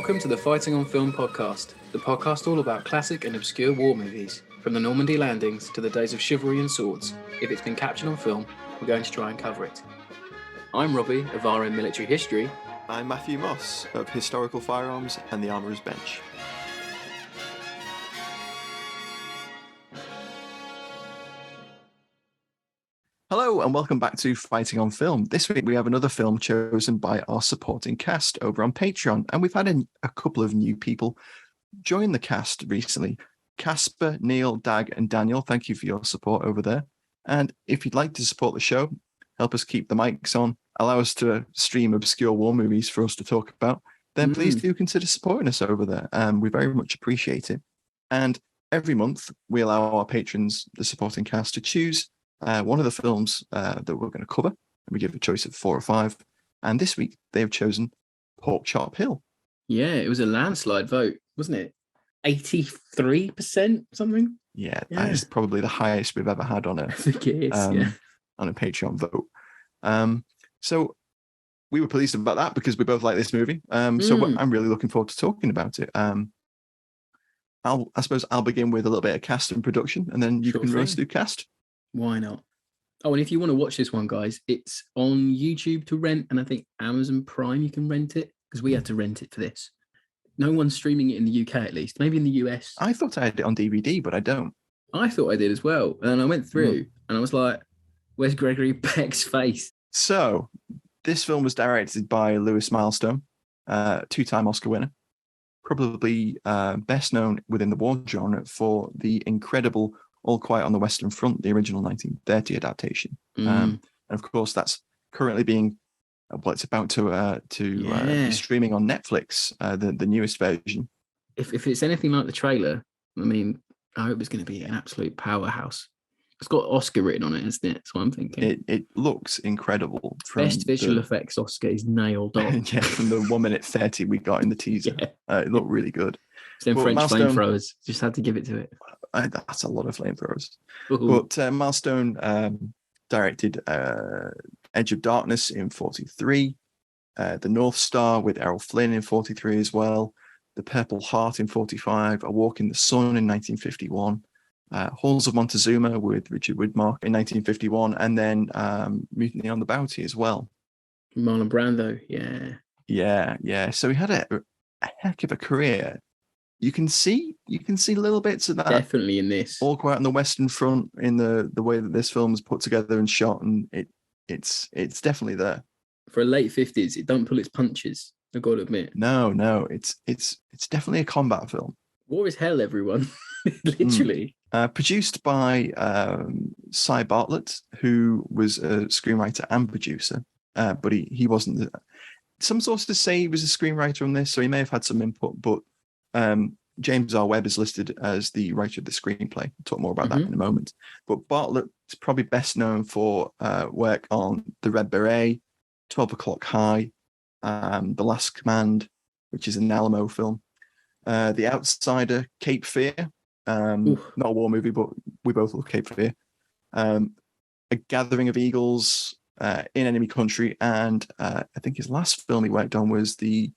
Welcome to the Fighting on Film podcast, the podcast all about classic and obscure war movies, from the Normandy landings to the days of chivalry and swords. If it's been captured on film, we're going to try and cover it. I'm Robbie of RM Military History. I'm Matthew Moss of Historical Firearms and the Armourer's Bench. Hello and welcome back to Fighting on Film. This week we have another film chosen by our supporting cast over on Patreon, and we've had a couple of new people join the cast recently. Casper, Neil, Dag and Daniel, thank you for your support over there. And if you'd like to support the show, help us keep the mics on, allow us to stream obscure war movies for us to talk about, then please do consider supporting us over there. We very much appreciate it. And every month we allow our patrons, the supporting cast, to choose one of the films that we're going to cover, and we give a choice of 4 or 5. And this week they have chosen Pork Chop Hill. Yeah, it was a landslide vote, wasn't it? 83% something. Yeah, that is probably the highest we've ever had on I think it is, on a Patreon vote. So we were pleased about that because we both like this movie. So I'm really looking forward to talking about it. I suppose I'll begin with a little bit of cast and production, and then you can run us through cast. Why not? Oh, and if you want to watch this one, guys, it's on YouTube to rent, and I think Amazon Prime you can rent it, because we had to rent it for this. No one's streaming it in the UK, at least. Maybe in the US. I thought I had it on DVD, but I don't. I thought I did as well. And then I went through, and I was like, where's Gregory Peck's face? So, this film was directed by Lewis Milestone, 2-time Oscar winner. Probably best known within the war genre for the incredible All Quiet on the Western Front, the original 1930 adaptation. And of course, that's currently being, it's about to be streaming on Netflix, the newest version. If it's anything like the trailer, I mean, I hope it's going to be an absolute powerhouse. It's got Oscar written on it, isn't it? That's what I'm thinking. It looks incredible. Best visual effects Oscar is nailed on. Yeah, from the 1 minute 30 we got in the teaser. It looked really good. Then French flamethrowers. Just had to give it to it. That's a lot of flamethrowers. But Milestone directed Edge of Darkness in 1943, The North Star with Errol Flynn in 1943 as well, The Purple Heart in 1945, A Walk in the Sun in 1951, Halls of Montezuma with Richard Widmark in 1951, and then Mutiny on the Bounty as well. Marlon Brando, Yeah. So he had a heck of a career. You can see little bits of that definitely in this. All Quiet on the Western Front in the way that this film is put together and shot, and it's definitely there. For a late 50s, it don't pull its punches, I've got to admit. No, it's definitely a combat film. War is hell, everyone. Literally. Produced by Cy Bartlett, who was a screenwriter and producer, but he wasn't. Some sources say he was a screenwriter on this, so he may have had some input, but James R. Webb is listed as the writer of the screenplay. I'll talk more about that in a moment. But Bartlett is probably best known for work on The Red Beret, 12 O'Clock High, The Last Command, which is an Alamo film, The Outsider, Cape Fear, not a war movie, but we both love Cape Fear, A Gathering of Eagles, In Enemy Country, and I think his last film he worked on was the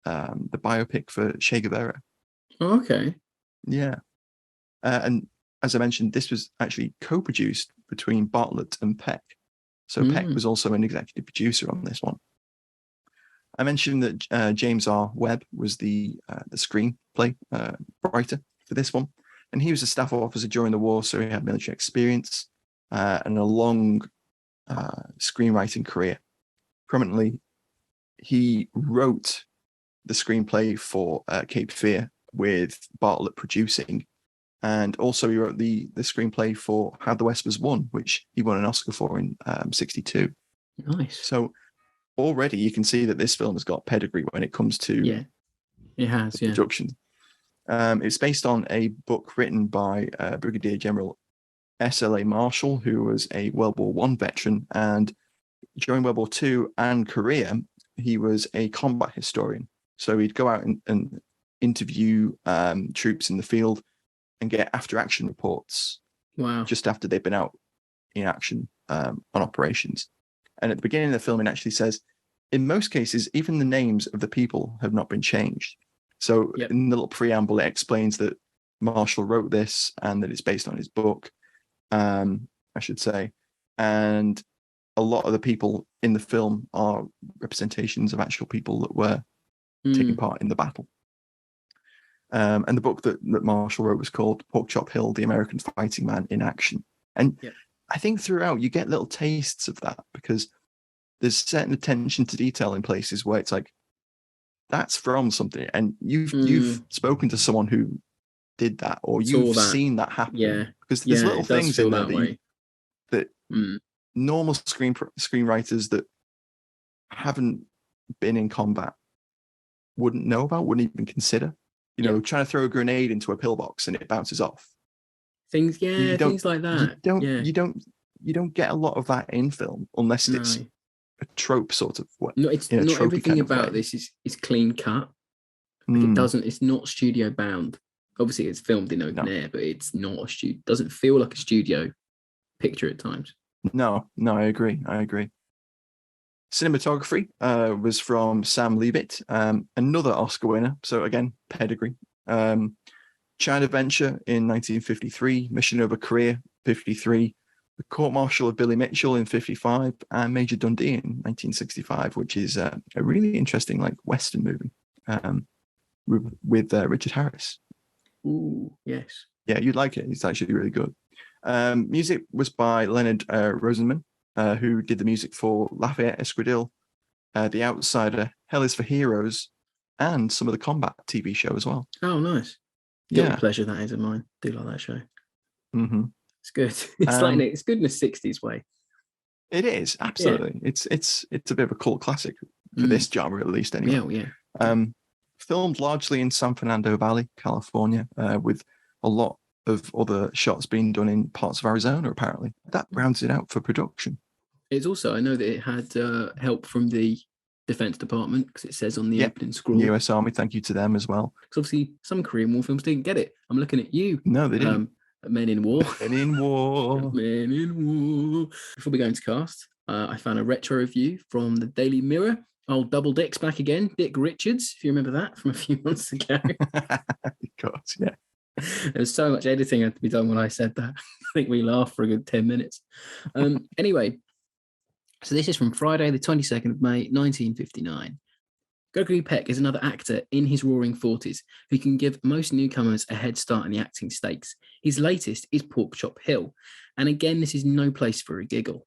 biopic for Che Guevara. Oh, okay. Yeah. And as I mentioned, this was actually co-produced between Bartlett and Peck. So Peck was also an executive producer on this one. I mentioned that James R. Webb was the screenplay writer for this one. And he was a staff officer during the war, so he had military experience and a long screenwriting career. Prominently, he wrote the screenplay for Cape Fear with Bartlett producing, and also he wrote the screenplay for How the West Was Won, which he won an Oscar for in 1962. Nice. So already you can see that this film has got pedigree when it comes to it has production. It's based on a book written by Brigadier General S.L.A. Marshall, who was a World War I veteran, and during World War II and Korea he was a combat historian. So he'd go out and interview troops in the field and get after-action reports. Wow! Just after they've been out in action on operations. And at the beginning of the film, it actually says, in most cases, even the names of the people have not been changed. So Yep. in the little preamble, it explains that Marshall wrote this and that it's based on his book, I should say. And a lot of the people in the film are representations of actual people that were taking part in the battle. And the book that Marshall wrote was called Porkchop Hill, The American Fighting Man in Action. And I think throughout you get little tastes of that, because there's certain attention to detail in places where it's like, that's from something. And you've spoken to someone who did that, or you've seen that happen. Yeah. Because there's little things in there that normal screenwriters that haven't been in combat wouldn't know about, wouldn't even consider. You know, trying to throw a grenade into a pillbox and it bounces off. Things like that. You don't get a lot of that in film unless it's a trope sort of way. No, it's not everything about this is clean cut. Like it's not studio bound. Obviously it's filmed in open air, but it's not a studio. Doesn't feel like a studio picture at times. No, I agree. Cinematography was from Sam Leavitt, another Oscar winner. So again, pedigree. China Venture in 1953, Mission Over Korea 53, The Court Martial of Billy Mitchell in 55, and Major Dundee in 1965, which is a really interesting Western movie with Richard Harris. Ooh, yes. Yeah, you'd like it. It's actually really good. Music was by Leonard Rosenman, who did the music for Lafayette Esquadrille, The Outsider, Hell is for Heroes, and some of the combat TV show as well. Oh, nice. Guilty pleasure that is of mine. Do like that show. Mm-hmm. It's good. It's good in a 60s way. It is, absolutely. Yeah. It's a bit of a cult classic for this genre, at least, anyway. Yeah. Filmed largely in San Fernando Valley, California, with a lot of other shots being done in parts of Arizona, apparently. That rounds it out for production. It's also, I know that it had help from the Defense Department, because it says on the opening scroll. US Army, thank you to them as well. Because obviously some Korean War films didn't get it. I'm looking at you. No, they didn't. Men in War. Men in War. Men in War. Before we go into cast, I found a retro review from the Daily Mirror. Old Double Dick's back again. Dick Richards, if you remember that from a few months ago. God, yeah. There was so much editing had to be done when I said that. I think we laughed for a good 10 minutes. Anyway, so this is from Friday, the 22nd of May, 1959. Gregory Peck is another actor in his roaring 40s who can give most newcomers a head start in the acting stakes. His latest is Porkchop Hill, and again, this is no place for a giggle.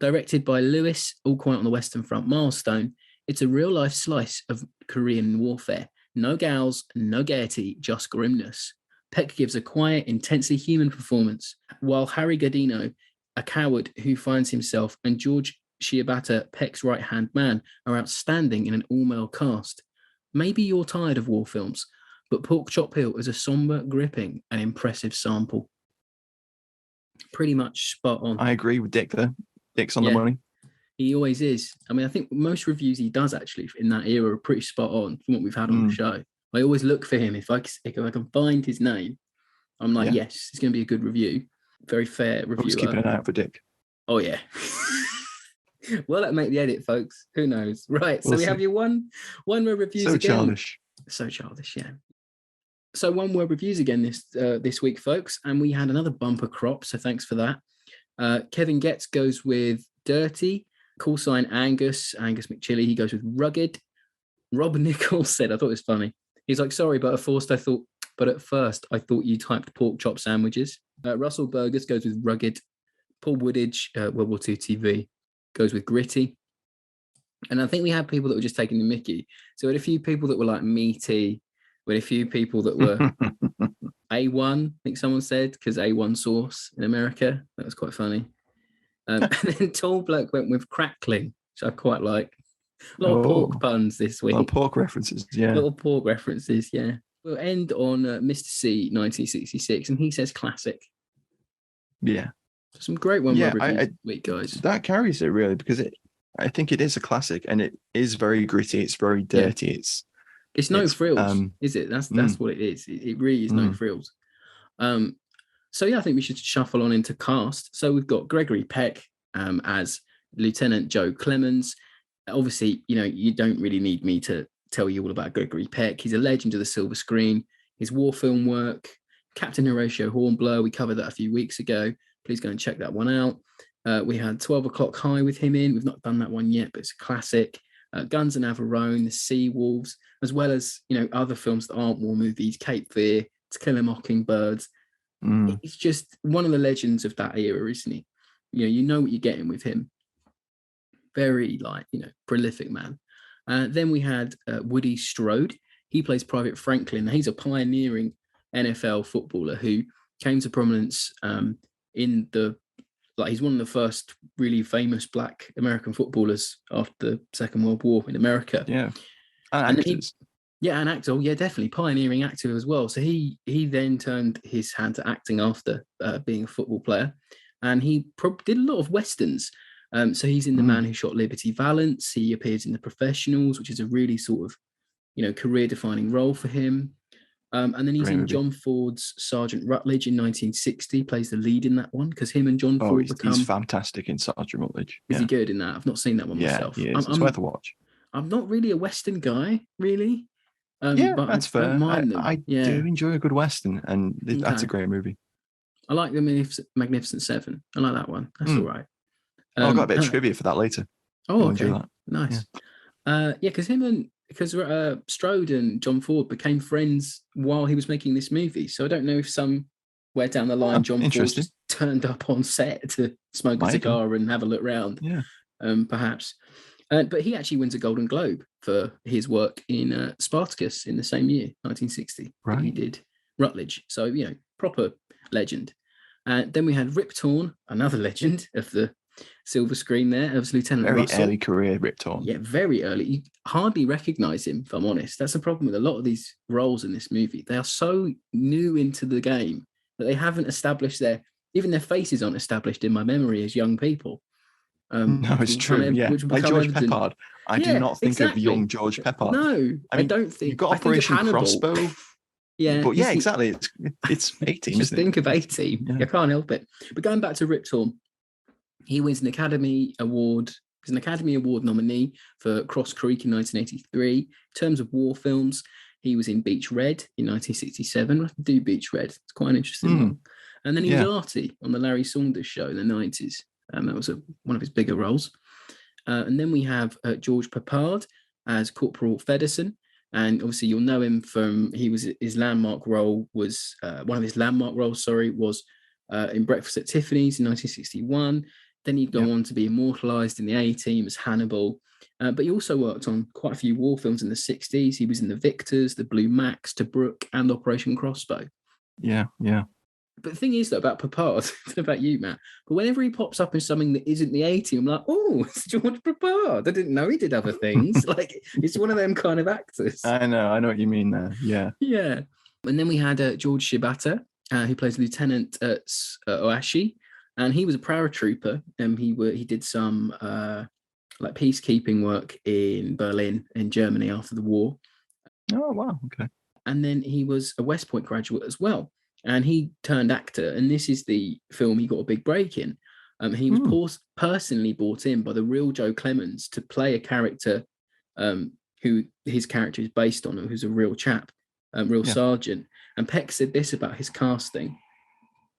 Directed by Lewis, All Quiet on the Western Front, Milestone, it's a real-life slice of Korean warfare. No gals, no gaiety, just grimness. Peck gives a quiet, intensely human performance, while Harry Godino, a coward who finds himself, and George Shibata, Peck's right-hand man, are outstanding in an all-male cast. Maybe you're tired of war films, but Porkchop Hill is a somber, gripping, and impressive sample. Pretty much spot on. I agree with Dick there. Dick's on the money. He always is. I mean, I think most reviews he does actually in that era are pretty spot on from what we've had on the show. I always look for him. If I can find his name, I'm like, yes, it's going to be a good review. Very fair review. Always keeping an eye out for Dick. Oh, yeah. Well, that make the edit, folks. Who knows? Right. So we have your one word reviews so again. Childish. So childish, yeah. So one word reviews again this week, folks. And we had another bumper crop. So thanks for that. Kevin Getz goes with dirty. Call sign Angus McChilly. He goes with rugged. Rob Nichols said, I thought it was funny. He's like, sorry, but at first I thought you typed pork chop sandwiches. Russell Burgess goes with rugged. Paul Woodidge, World War II TV, goes with gritty. And I think we had people that were just taking the mickey. So we had a few people that were like meaty. We had a few people that were A1, I think someone said, because A1 sauce in America. That was quite funny. And then Tall Bloke went with crackling, which I quite like. A lot of pork puns this week. A lot of pork references, yeah. Little pork references, yeah. We'll end on Mr. C, 1966, and he says classic. Yeah. Some great one-word reviews this week, guys. That carries it, really, because I think it is a classic, and it is very gritty. It's very dirty. Yeah. It's no frills, is it? That's what it is. It really is no frills. So, yeah, I think we should shuffle on into cast. So we've got Gregory Peck as Lieutenant Joe Clemens. Obviously, you don't really need me to tell you all about Gregory Peck. He's a legend of the silver screen. His war film work, Captain Horatio Hornblower, we covered that a few weeks ago. Please go and check that one out. We had 12 O'Clock High with him in. We've not done that one yet, but it's a classic. Guns and Navarone, The Sea Wolves, as well as, other films that aren't war movies, Cape Fear, To Kill a Mockingbird. It's just one of the legends of that era, isn't he? You know what you're getting with him. Very, prolific man. Then we had Woody Strode. He plays Private Franklin. He's a pioneering NFL footballer who came to prominence he's one of the first really famous Black American footballers after the Second World War in America. Yeah. And actors. An actor. Yeah, definitely. Pioneering actor as well. So he then turned his hand to acting after being a football player. And he did a lot of Westerns. So he's in The Man Who Shot Liberty Valance. He appears in The Professionals, which is a really sort of, career-defining role for him. And then he's in John Ford's Sergeant Rutledge in 1960, plays the lead in that one, because him and John Ford become... he's fantastic in Sergeant Rutledge. Is he good in that? I've not seen that one myself. Yeah, it's worth a watch. I'm not really a Western guy, really. But that's fair. Don't mind them. I do enjoy a good Western, and that's a great movie. I like The Magnificent Seven. I like that one. That's all right. I've got a bit of trivia for that later. Oh, okay. Nice. Because Strode and John Ford became friends while he was making this movie. So I don't know if somewhere down the line John Ford just turned up on set to smoke a cigar and have a look round. Yeah. Perhaps. But he actually wins a Golden Globe for his work in Spartacus in the same year, 1960. Right. He did Rutledge. So, proper legend. Then we had Rip Torn, another legend of the silver screen there. It was Lieutenant Russell. Very early career, Rip Torn. Yeah, very early. You hardly recognise him, if I'm honest. That's the problem with a lot of these roles in this movie. They are so new into the game that they haven't established even their faces aren't established in my memory as young people. No, it's true. Like George Peppard. I do not think of young George Peppard. No, I don't think. You've got Operation Crossbow. Yeah. But exactly. It's 18, just think of 18. Yeah. You can't help it. But going back to Rip Torn, he wins an Academy Award. He's an Academy Award nominee for Cross Creek in 1983. In terms of war films, he was in Beach Red in 1967. I do Beach Red. It's quite an interesting one. And then he was Artie on the Larry Saunders Show in the 90s. That was one of his bigger roles. And then we have George Peppard as Corporal Fedderson. And obviously you'll know him from, his landmark role was, one of his landmark roles, was in Breakfast at Tiffany's in 1961. Then he'd go on to be immortalised in the A-Team as Hannibal. But he also worked on quite a few war films in the 60s. He was in The Victors, The Blue Max, Tobruk, and Operation Crossbow. Yeah. But the thing is, though, about Peppard, I don't know about you, Matt, but whenever he pops up in something that isn't the A-Team, I'm like, oh, it's George Peppard. I didn't know he did other things. He's one of them kind of actors. I know what you mean there. Yeah. Yeah. And then we had George Shibata, who plays Lieutenant Oashi, and he was a paratrooper, and he did some peacekeeping work in Berlin, in Germany after the war. Oh, wow. Okay. And then he was a West Point graduate as well. And he turned actor, and this is the film he got a big break in. He was personally brought in by the real Joe Clemens to play a character who his character is based on, who's a real chap, sergeant. And Peck said this about his casting.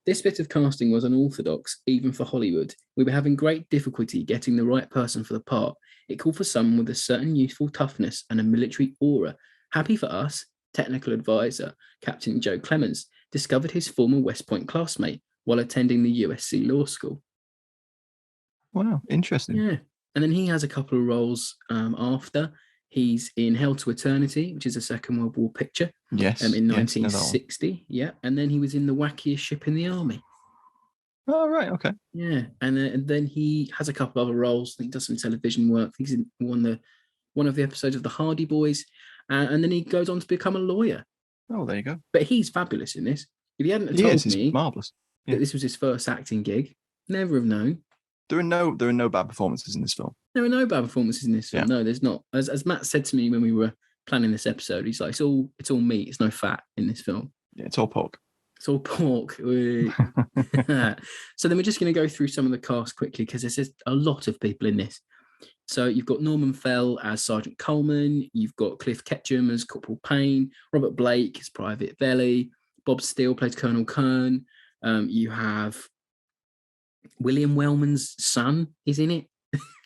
This bit of casting was unorthodox, even for Hollywood. We were having great difficulty getting the right person for the part. It called for someone with a certain youthful toughness and a military aura. Happy for us, technical advisor, Captain Joe Clemens, discovered his former West Point classmate while attending the USC Law School. Wow, interesting. Yeah. And then he has a couple of roles after. He's in Hell to Eternity, which is a Second World War picture. Yes. In 1960. Yeah. And then he was in The Wackiest Ship in the Army. Oh, right. Okay. Yeah. And then he has a couple of other roles. I think he does some television work. He's in one of the episodes of The Hardy Boys. And then he goes on to become a lawyer. Oh, there you go. But he's fabulous in this. If he hadn't told me marvelous. that this was his first acting gig, never have known. There are no bad performances in this film. There are no bad performances in this film. No, there's not. As Matt said to me when we were planning this episode, he's like, it's all meat. It's no fat in this film. Yeah, it's all pork. It's all pork. So then we're just going to go through some of the cast quickly because there's just a lot of people in this. So you've got Norman Fell as Sergeant Coleman, you've got Cliff Ketchum as Corporal Payne, Robert Blake as Private Velly, Bob Steele plays Colonel Kern. You have William Wellman's son is in it.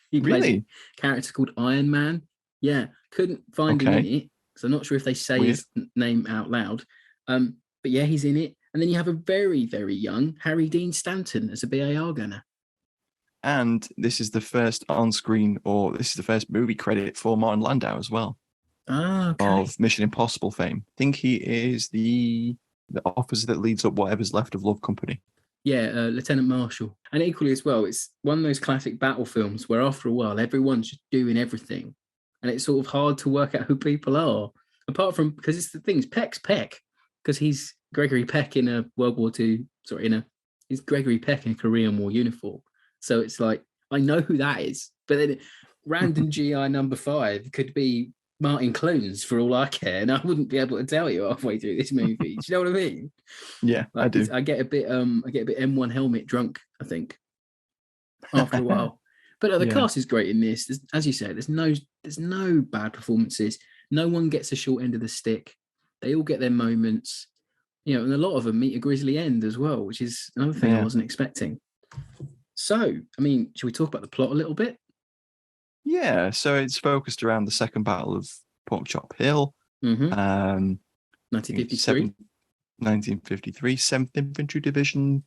He plays Really? a character called Iron Man. Yeah, couldn't find him in Okay. it, so I'm not sure if they say Weird. his name out loud. But yeah, he's in it. And then you have a very, very young Harry Dean Stanton as a BAR gunner. And this is the first on-screen, or this is the first movie credit for Martin Landau as well, Ah, okay. of Mission Impossible fame. I think he is the officer that leads up whatever's left of Love Company. Yeah, Lieutenant Marshall. And equally as well, it's one of those classic battle films where after a while, everyone's just doing everything. And it's sort of hard to work out who people are. Apart from, because it's the things, Peck's Peck, because he's Gregory Peck in a World War II, he's Gregory Peck in a Korean War uniform. So it's like, I know who that is. But then random GI number 5 could be Martin Clunes for all I care, and I wouldn't be able to tell you halfway through this movie. Do you know what I mean? Yeah, Like, I do. I get a bit M1 helmet drunk, I think, after a while. But the cast is great in this. As you said, there's no bad performances. No one gets a short end of the stick. They all get their moments, and a lot of them meet a grisly end as well, which is another thing I wasn't expecting. So, I mean, should we talk about the plot a little bit? Yeah, so it's focused around the Second Battle of Pork Chop Hill. 1953. 1953, 7th Infantry Division,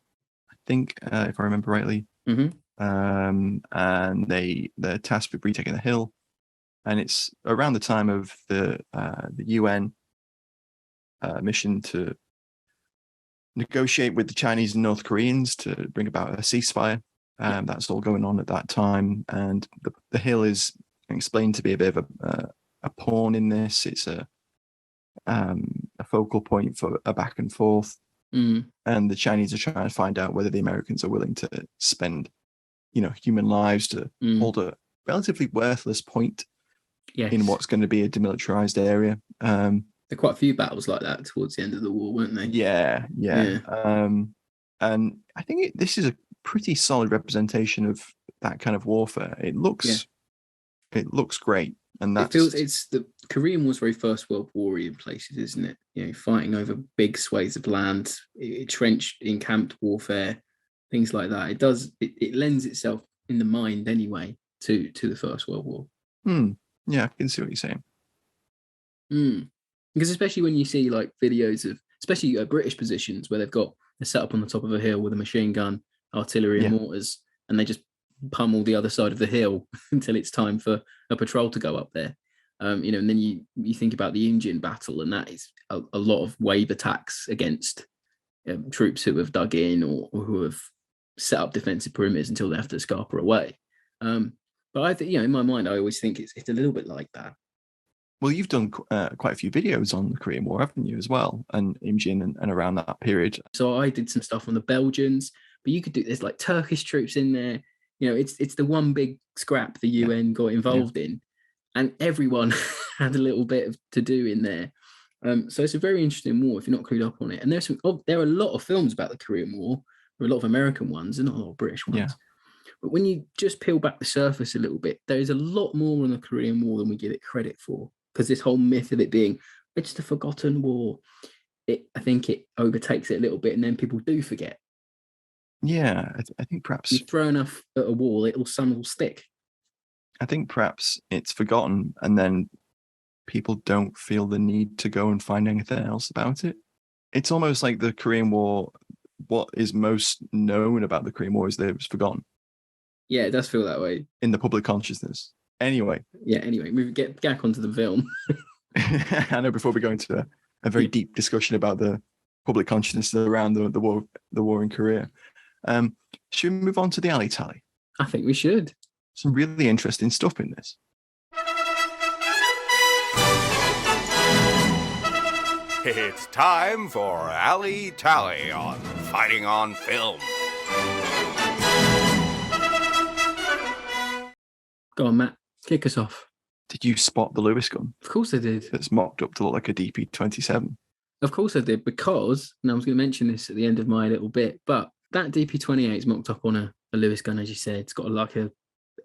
I think, if I remember rightly. And they're tasked with retaking the hill. And it's around the time of the UN mission to negotiate with the Chinese and North Koreans to bring about a ceasefire. That's all going on at that time. And the hill is explained to be a bit of a pawn in this. It's a focal point for a back and forth. And the Chinese are trying to find out whether the Americans are willing to spend, human lives to hold a relatively worthless point in what's going to be a demilitarized area. There are quite a few battles like that towards the end of the war, weren't they? Yeah. And I think this is a pretty solid representation of that kind of warfare. It looks great. And it's the Korean War's very First World War in places, isn't it? Fighting over big swathes of land, trenched, encamped warfare, things like that. It lends itself in the mind anyway to the First World War. Yeah, I can see what you're saying. Because especially when you see like videos of, especially British positions where they've got a setup on the top of a hill with a machine gun, artillery and mortars, and they just pummel the other side of the hill until it's time for a patrol to go up there. And then you think about the Indian battle, and that is a lot of wave attacks against troops who have dug in or who have set up defensive perimeters until they have to scarper away. But I think, in my mind, I always think it's a little bit like that. Well, you've done quite a few videos on the Korean War, haven't you, as well, and Imjin and around that period. So I did some stuff on the Belgians, but you could do, there's like Turkish troops in there. It's the one big scrap the UN got involved in, and everyone had a little bit to do in there. So it's a very interesting war if you're not clued up on it. And there are a lot of films about the Korean War, or a lot of American ones, and not a lot of British ones. Yeah. But when you just peel back the surface a little bit, there is a lot more on the Korean War than we give it credit for. Because this whole myth of it being, it's the forgotten war, I think it overtakes it a little bit, and then people do forget. Yeah, I think perhaps... You throw enough at a wall, some will stick. I think perhaps it's forgotten, and then people don't feel the need to go and find anything else about it. It's almost like the Korean War, what is most known about the Korean War is that it was forgotten. Yeah, it does feel that way. In the public consciousness. Anyway, we get back onto the film. I know before we go into a very deep discussion about the public consciousness around the war in Korea, should we move on to the alley tally? I think we should. Some really interesting stuff in this. It's time for Alley Tally on Fighting on Film. Go on, Matt. Kick us off. Did you spot the Lewis gun? Of course I did. That's mocked up to look like a DP-27. Of course I did, because, and I was going to mention this at the end of my little bit, but that DP-28 is mocked up on a Lewis gun, as you said. It's got like a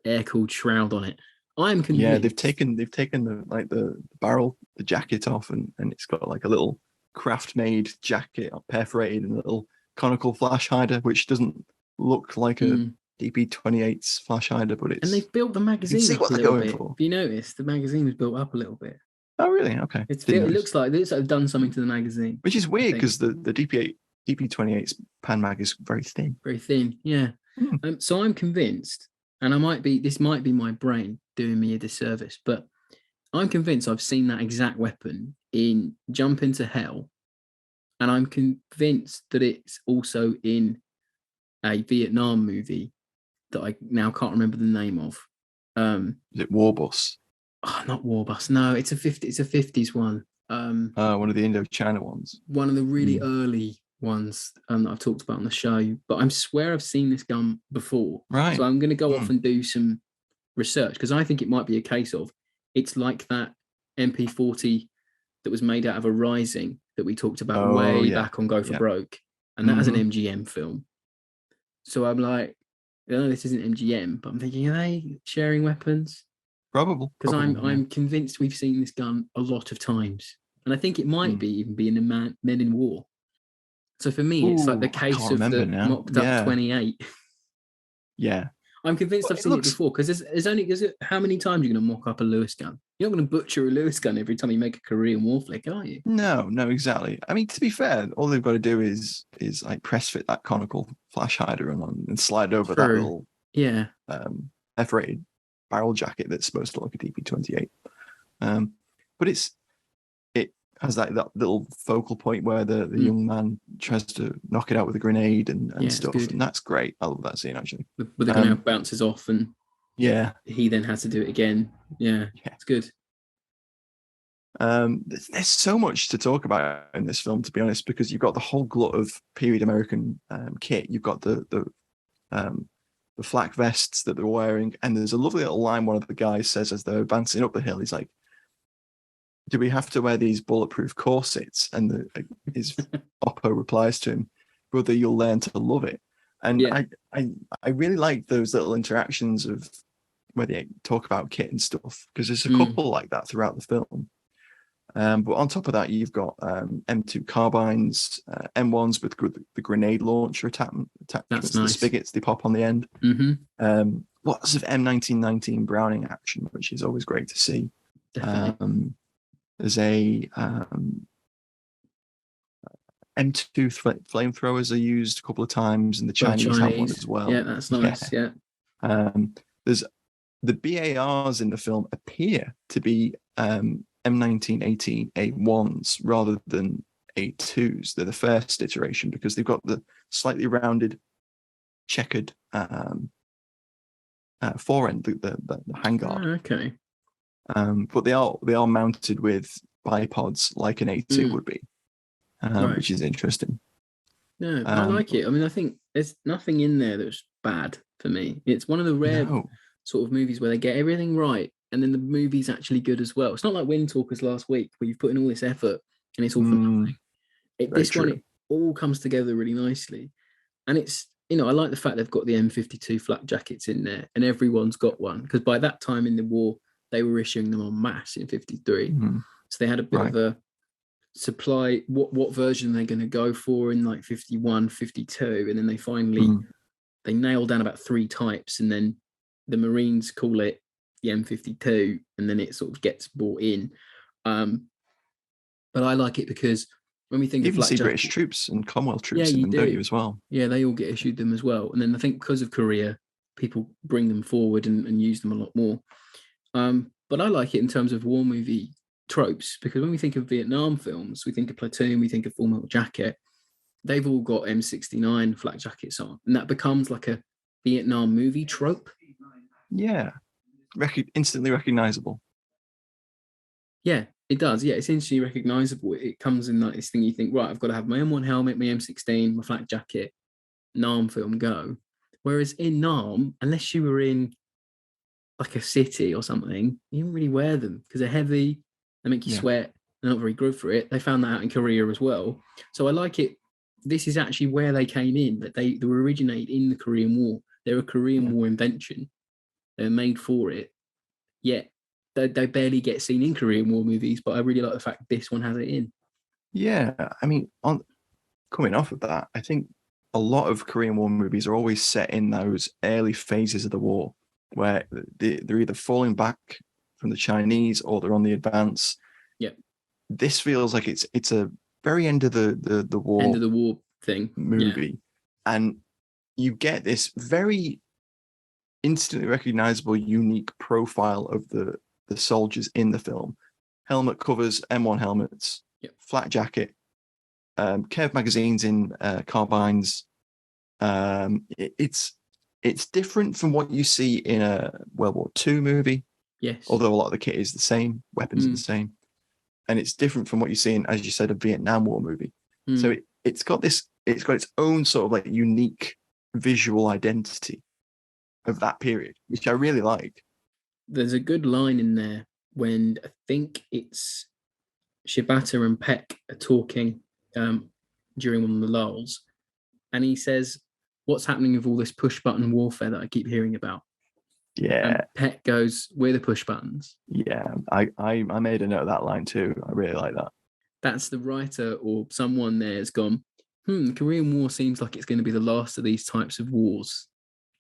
air-cooled shroud on it. I'm convinced. Yeah, they've taken the barrel, the jacket off, and it's got like a little craft made jacket perforated in a little conical flash hider, which doesn't look like a DP-28's flash hider, but And it's. they've built the magazine see up what a they're little going bit. for. If you notice, the magazine was built up a little bit. Oh, really? Okay. It Didn't notice. looks like they've done something to the magazine. Which is weird because the DP-28's pan mag is very thin. Very thin, yeah. So I'm convinced, and this might be my brain doing me a disservice, but I'm convinced I've seen that exact weapon in Jump into Hell, and I'm convinced that it's also in a Vietnam movie that I now can't remember the name of. Is it Warbus? Oh, not Warbus. No, it's a 50s one. One of the Indochina ones. One of the really early ones that I've talked about on the show. But I swear I've seen this gun before. Right. So I'm going to go off and do some research because I think it might be a case of it's like that MP40 that was made out of a Rising that we talked about back on Go for Broke. And that has an MGM film. So I'm like, this isn't MGM, but I'm thinking, are they sharing weapons? Probable. Because I'm convinced we've seen this gun a lot of times. And I think it might even be in the Men in War. So for me, it's like the case of the mocked up 28. Yeah. I'm convinced I've seen it before because how many times are you going to mock up a Lewis gun? You're not going to butcher a Lewis gun every time you make a Korean War flick, are you? No, exactly. I mean, to be fair, all they've got to do is like press fit that conical flash hider and slide over that little perforated barrel jacket that's supposed to look like a DP-28. But it has that little focal point where the young man tries to knock it out with a grenade and stuff, and that's great. I love that scene actually. But the grenade bounces off and he then has to do it again. Yeah, it's good. There's so much to talk about in this film, to be honest, because you've got the whole glut of period American kit. You've got the flak vests that they're wearing, and there's a lovely little line one of the guys says as they're advancing up the hill. He's like, "Do we have to wear these bulletproof corsets?" And his Oppo replies to him, "Brother, you'll learn to love it." And I really like those little interactions of where they talk about kit and stuff, because there's a couple like that throughout the film. But on top of that, you've got M2 carbines, M1s with the grenade launcher attachments, nice. The spigots they pop on the end. Lots of M1919 Browning action, which is always great to see. There's a M2 flamethrowers are used a couple of times, and the Chinese have one as well. Yeah, that's nice. Yeah. There's the BARs in the film appear to be M1918 A1s rather than A2s. They're the first iteration because they've got the slightly rounded, checkered forend, the handguard. Okay. But they are mounted with bipods like an A2 would be, which is interesting. Yeah, I like it. I mean, I think there's nothing in there that's bad for me. It's one of the rare sort of movies where they get everything right, and then the movie's actually good as well. It's not like Wind Talkers last week where you've put in all this effort and it's all for nothing. This one, it all comes together really nicely. And it's, I like the fact they've got the M52 flak jackets in there and everyone's got one, because by that time in the war, they were issuing them en masse in 53. So they had a bit of a supply, what version they're going to go for in like 51, 52. And then they finally, they nailed down about 3 types, and then the Marines call it the M52, and then it sort of gets brought in. But I like it because when we think you of see British troops and Commonwealth troops in them, don't you, as well? Yeah, they all get issued them as well. And then I think because of Korea, people bring them forward and use them a lot more. But I like it in terms of war movie tropes, because when we think of Vietnam films, we think of Platoon, we think of Full Metal Jacket. They've all got M69 flak jackets on, and that becomes like a Vietnam movie trope. Yeah. Instantly recognizable. Yeah, it does. Yeah, it's instantly recognizable. It comes in like this thing you think, right, I've got to have my M1 helmet, my M16, my flak jacket, Nam film, go. Whereas in Nam, unless you were in like a city or something, you don't really wear them because they're heavy, they make you sweat, they're not very good for it. They found that out in Korea as well. So I like it. This is actually where they came in, that they were originated in the Korean War. They're a Korean War invention. They're made for it. yet they barely get seen in Korean War movies. But I really like the fact this one has it in. Yeah, I mean, coming off of that, I think a lot of Korean War movies are always set in those early phases of the war, where they're either falling back from the Chinese or they're on the advance. Yeah, this feels like it's a very end of the war end of the war thing movie, and you get this very instantly recognizable, unique profile of the soldiers in the film. Helmet covers, M1 helmets, flat jacket, curved magazines in carbines. It's different from what you see in a World War II movie. Yes. Although a lot of the kit is the same, weapons are the same. And it's different from what you see in, as you said, a Vietnam War movie. So it's got its own sort of like unique visual identity of that period, which I really like. There's a good line in there when I think it's Shibata and Peck are talking during one of the lulls, and he says, "What's happening with all this push button warfare that I keep hearing about?" Yeah. And Peck goes, "We're the push buttons." Yeah, I made a note of that line too. I really like that. That's the writer or someone there has gone, Korean War seems like it's going to be the last of these types of wars.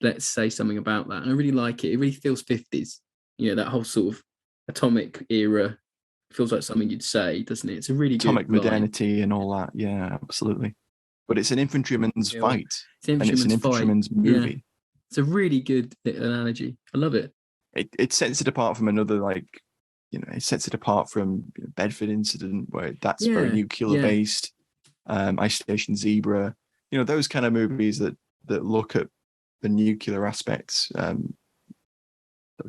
Let's say something about that. And I really like it. It really feels 50s. That whole sort of atomic era feels like something you'd say, doesn't it? It's a really atomic good modernity and all that. Yeah, absolutely. But it's an infantryman's fight. It's an infantryman's movie. Yeah. It's a really good analogy. I love it. It sets it apart from another, it sets it apart from Bedford Incident, where that's very nuclear based. Ice Station Zebra, those kind of movies that look at the nuclear aspects.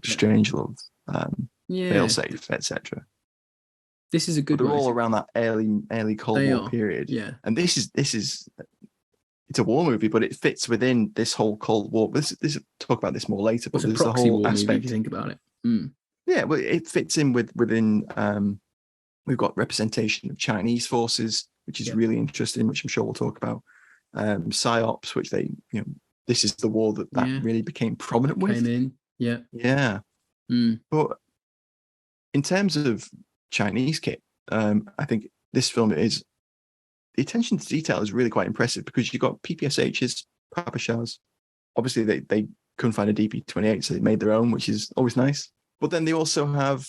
Strangelove, Failsafe, etc. This is a good. They're all around that early Cold War period. Yeah, and this is it's a war movie, but it fits within this whole Cold War. This talk about this more later. But there's a proxy war movie if you think about it. Yeah, well, it fits in within. We've got representation of Chinese forces, which is really interesting, which I'm sure we'll talk about. PSYOPs, which this is the war that really became prominent with. Came in, yeah. But in terms of Chinese kit, I think this film the attention to detail is really quite impressive, because you've got PPSHs, Papashas. Obviously, they couldn't find a DP-28, so they made their own, which is always nice. But then they also have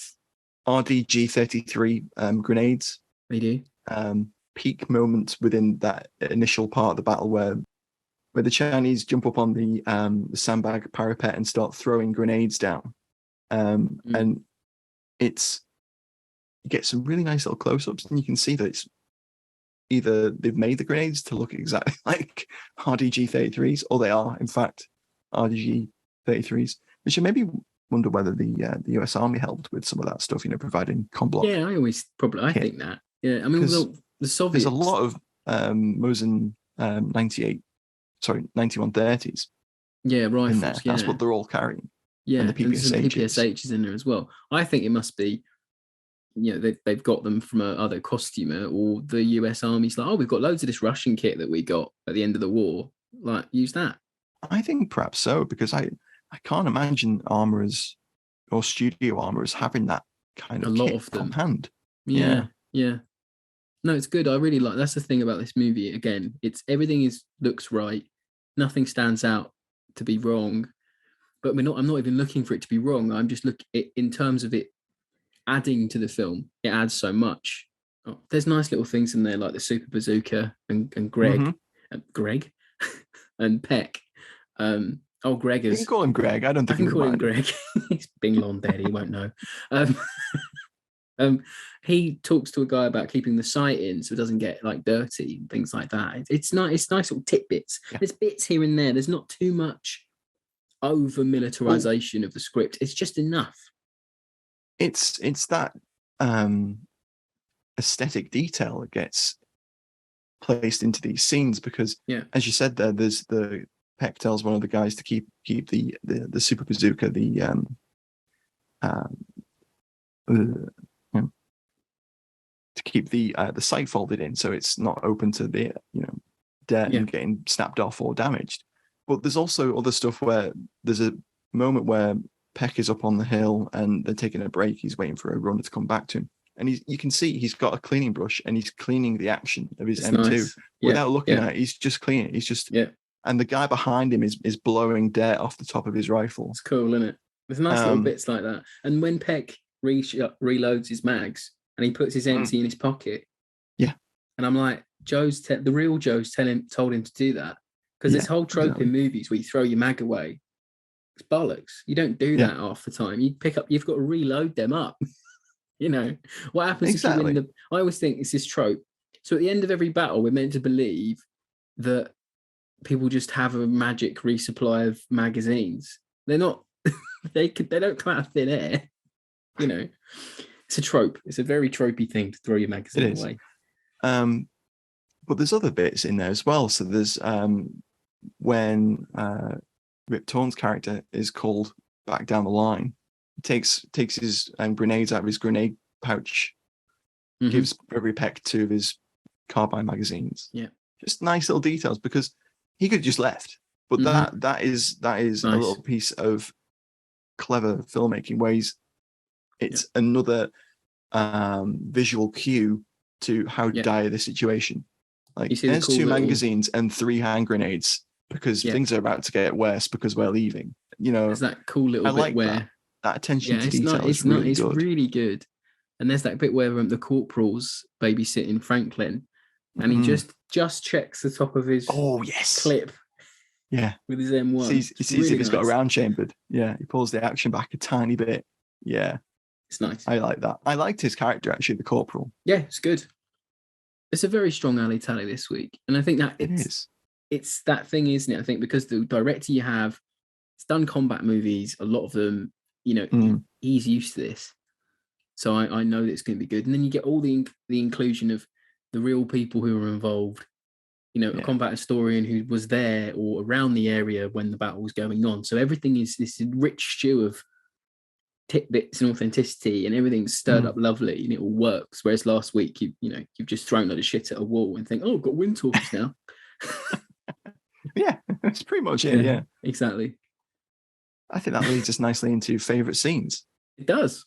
RDG-33 grenades. They do. Peak moments within that initial part of the battle where the Chinese jump up on the sandbag parapet and start throwing grenades down. And you get some really nice little close-ups, and you can see that it's either they've made the grenades to look exactly like RDG-33s, or they are, in fact, RDG-33s, which maybe wonder whether the US Army helped with some of that stuff, providing comblock. Yeah, I think that. Yeah, I mean, the Soviets. There's a lot of Mosin 9130s. Yeah, rifles. In there. That's what they're all carrying. Yeah, and the PPSH is in there as well. I think it must be, they've got them from other costumer, or the US Army's like, we've got loads of this Russian kit that we got at the end of the war. Like, use that. I think perhaps so, because I can't imagine armorers or studio armorers having that kind of kit of them on hand. Yeah. No, it's good. I really like. That's the thing about this movie. Again, it's everything looks right. Nothing stands out to be wrong. But I'm not even looking for it to be wrong. I'm just looking in terms of it adding to the film. It adds so much. Oh, there's nice little things in there, like the super bazooka and Greg, Greg, and Peck. Greg is. You can call him Greg. I don't think I can call him Greg. He's Bing Long dead. He won't know. He talks to a guy about keeping the sight in so it doesn't get dirty and things like that. It's nice little tidbits. Yeah. There's bits here and there. There's not too much over militarization of the script. It's just enough. It's that aesthetic detail that gets placed into these scenes, because as you said there's the Peck tells one of the guys to keep the super bazooka, to keep the sight folded in so it's not open to the dirt and getting snapped off or damaged. But there's also other stuff where there's a moment where Peck is up on the hill and they're taking a break. He's waiting for a runner to come back to him. And you can see he's got a cleaning brush and he's cleaning the action of his It's M2 nice. without looking at it. He's just cleaning it. He's just, and the guy behind him is blowing dirt off the top of his rifle. It's cool, isn't it? There's nice little bits like that. And when Peck reloads his mags and he puts his empty in his pocket. Yeah. And I'm like, the real Joe's told him to do that. Because this whole trope in movies where you throw your mag away, it's bollocks. You don't do that half the time. You've got to reload them up. You know, what happens if you win I always think it's this trope. So at the end of every battle, we're meant to believe that people just have a magic resupply of magazines. They're not, they don't come out of thin air. You know, it's a trope. It's a very tropey thing to throw your magazine away. But there's other bits in there as well. So there's when Rip Torn's character is called back down the line. He takes his grenades out of his grenade pouch, gives Gregory Peck 2 of his carbine magazines. Yeah, just nice little details because he could have just left. But that is nice. A little piece of clever filmmaking where it's another visual cue to how dire the situation. Like there's cool 2 magazines and 3 hand grenades because things are about to get worse because we're leaving. You know, there's that cool little bit where that attention to detail is really good. It's really good. And there's that bit where the corporal's babysitting Franklin, and he just checks the top of his clip. Yeah, with his M1. He sees if it's got a round chambered. Yeah, he pulls the action back a tiny bit. Yeah, it's nice. I like that. I liked his character actually, the corporal. Yeah, it's good. It's a very strong alley tally this week, and I think that it's that thing, isn't it? I think because the director you have, it's done combat movies, a lot of them. You know, he's used to this, so I know that it's going to be good. And then you get all the inclusion of the real people who were involved. You know, a combat historian who was there or around the area when the battle was going on. So everything is this rich stew of tidbits and authenticity, and everything's stirred up lovely, and it all works. Whereas last week, you've just thrown a lot of shit at a wall and think, oh, I've got wind torches now. Yeah, that's pretty much it. Yeah, exactly. I think that leads us nicely into favourite scenes. It does.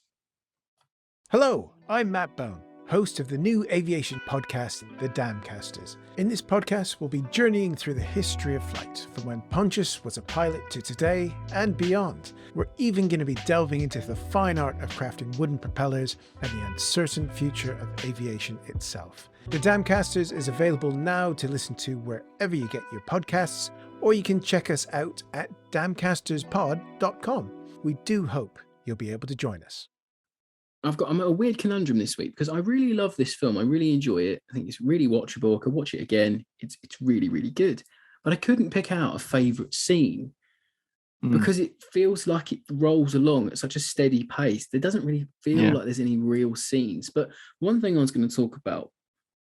Hello, I'm Matt Bone, host of the new aviation podcast, The Damcasters. In this podcast, we'll be journeying through the history of flight, from when Pontius was a pilot to today and beyond. We're even going to be delving into the fine art of crafting wooden propellers and the uncertain future of aviation itself. The Damcasters is available now to listen to wherever you get your podcasts, or you can check us out at damcasterspod.com. We do hope you'll be able to join us. I'm at a weird conundrum this week because I really love this film. I really enjoy it. I think it's really watchable. I could watch it again. It's really, really good. But I couldn't pick out a favourite scene because it feels like it rolls along at such a steady pace. There doesn't really feel like there's any real scenes. But one thing I was going to talk about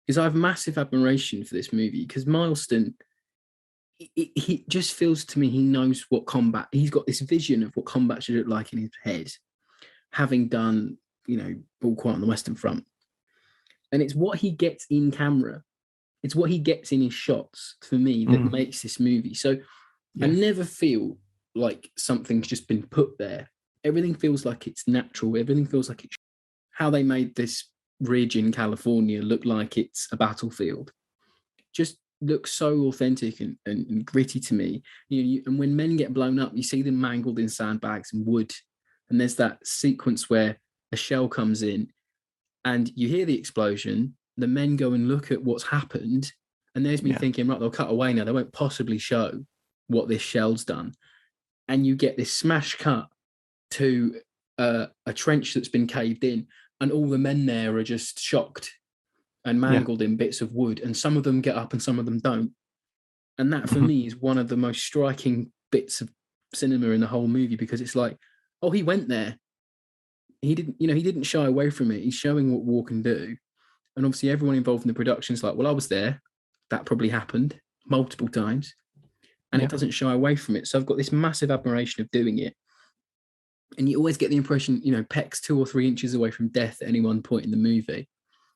is I have massive admiration for this movie because Milestone, he just feels to me he knows what combat, he's got this vision of what combat should look like in his head, having done, All Quiet on the Western Front. And it's what he gets in camera. It's what he gets in his shots, for me, that makes this movie. So I never feel like something's just been put there. Everything feels like it's natural. Everything feels like it's how they made this ridge in California look like it's a battlefield. Just looks so authentic and gritty to me. And when men get blown up, you see them mangled in sandbags and wood. And there's that sequence where a shell comes in and you hear the explosion. The men go and look at what's happened. And there's me thinking, right, they'll cut away now. They won't possibly show what this shell's done. And you get this smash cut to a trench that's been caved in. And all the men there are just shocked and mangled in bits of wood. And some of them get up and some of them don't. And that, for me, is one of the most striking bits of cinema in the whole movie, because it's like, oh, he went there. He didn't shy away from it. He's showing what war can do. And obviously everyone involved in the production is like, well, I was there. That probably happened multiple times. And it doesn't shy away from it. So I've got this massive admiration of doing it. And you always get the impression, Peck's 2 or 3 inches away from death at any one point in the movie.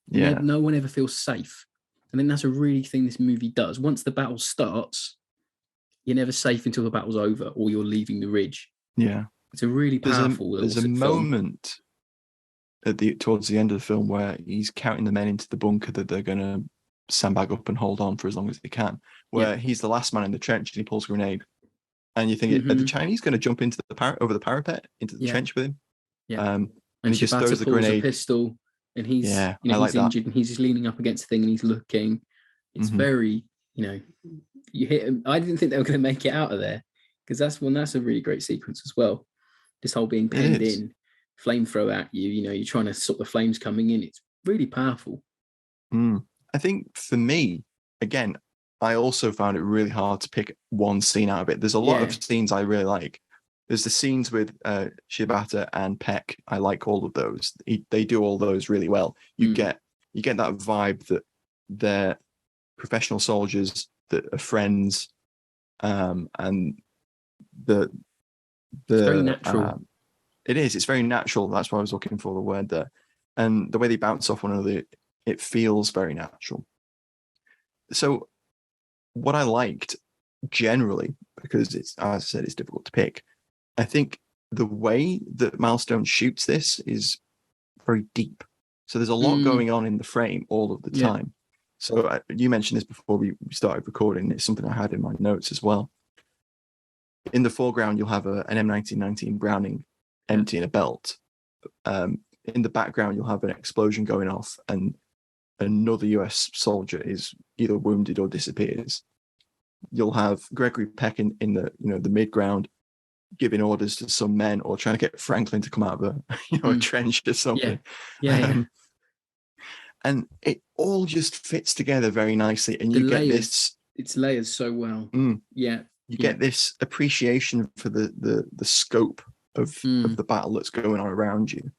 Yeah. No one ever feels safe. I think that's a really thing this movie does. Once the battle starts, you're never safe until the battle's over or you're leaving the ridge. Yeah. It's a really powerful There's a film. moment towards the end of the film where he's counting the men into the bunker that they're going to sandbag up and hold on for as long as they can, where he's the last man in the trench and he pulls a grenade. And you think, are the Chinese going to jump into over the parapet into the trench with him? Yeah. And he just Shibata throws the pulls grenade. a pistol, and he's I he's like injured, and he's just leaning up against the thing, and he's looking. It's very, you hit him. I didn't think they were going to make it out of there, because that's a really great sequence as well. This whole being penned in, flamethrower at you. You're trying to stop the flames coming in. It's really powerful. I think for me, again, I also found it really hard to pick one scene out of it. There's a lot of scenes I really like. There's the scenes with Shibata and Peck. I like all of those. They do all those really well. You get that vibe that they're professional soldiers that are friends, and it's very natural. It is. It's very natural. That's what I was looking for, the word there. And the way they bounce off one another, it feels very natural. So what I liked generally, because it's, as I said, it's difficult to pick, I think the way that Milestone shoots this is very deep. So there's a lot going on in the frame all of the time. So you mentioned this before we started recording. It's something I had in my notes as well. In the foreground, you'll have an M1919 Browning empty in a belt. In the background, you'll have an explosion going off, and another US soldier is either wounded or disappears. You'll have Gregory Peck in the the midground giving orders to some men, or trying to get Franklin to come out of a trench or something. And it all just fits together very nicely, and you get this. It's layers so well. You get this appreciation for the scope of the battle that's going on around you,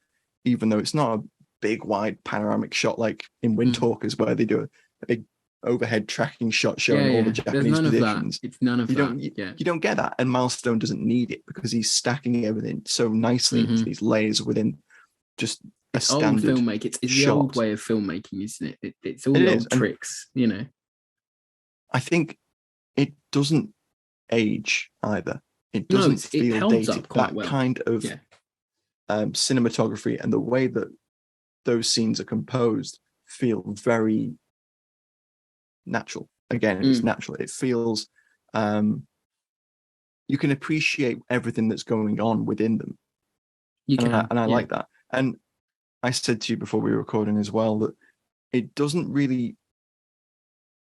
even though it's not a big wide panoramic shot like in Windtalkers, where they do a big overhead tracking shot showing all the Japanese positions. It's none of that. You don't get that, and Milestone doesn't need it because he's stacking everything so nicely into these layers within just a standard old filmmaking. It's the old way of filmmaking, isn't it? It's all the old tricks, I think it doesn't age either. It doesn't feel dated. That kind of cinematography and the way that those scenes are composed feel very natural. Again, it's natural. It feels you can appreciate everything that's going on within them. I like that. And I said to you before we were recording as well that it doesn't really.